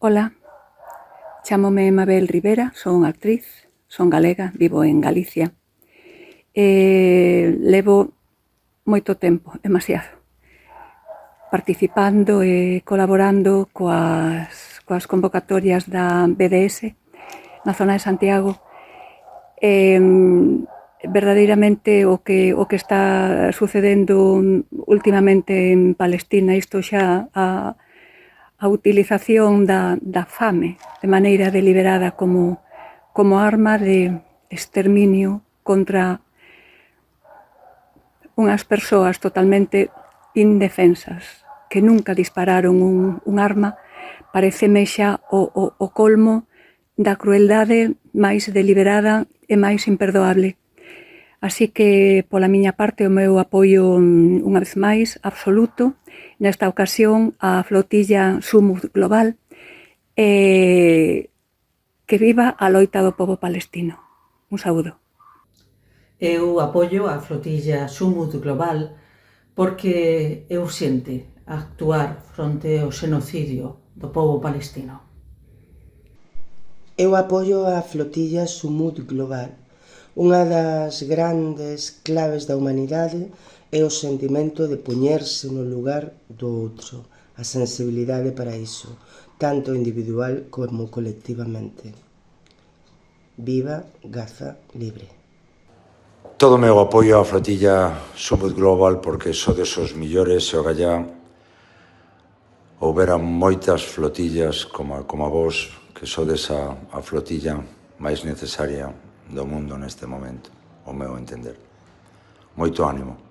Ola, chámome Mabel Rivera, son actriz, son galega, vivo en Galicia. Levo moito tempo, demasiado, participando e colaborando coas convocatorias da BDS na zona de Santiago. Verdadeiramente o que está sucedendo últimamente en Palestina, isto xa a utilización da fame de maneira deliberada como arma de exterminio contra unhas persoas totalmente indefensas que nunca dispararon un arma, pareceme xa o colmo da crueldade máis deliberada e máis imperdoable. Así que, pola miña parte, o meu apoio, unha vez máis, absoluto, nesta ocasión, a flotilla Sumud Global, que viva a loita do pobo palestino. Un saúdo. Eu apoio a flotilla Sumud Global porque é urxente actuar fronte ao xenocidio do pobo palestino. Eu apoio a flotilla Sumud Global. Unha das grandes claves da humanidade é o sentimento de poñerse no lugar do outro, a sensibilidade para iso, tanto individual como colectivamente. Viva Gaza libre. Todo o meu apoio á flotilla Sumud Global porque sodes os millores e o gallá houbera moitas flotillas como a vos que sodes a flotilla máis necesaria do mundo neste momento, ao meu entender. Moito ánimo.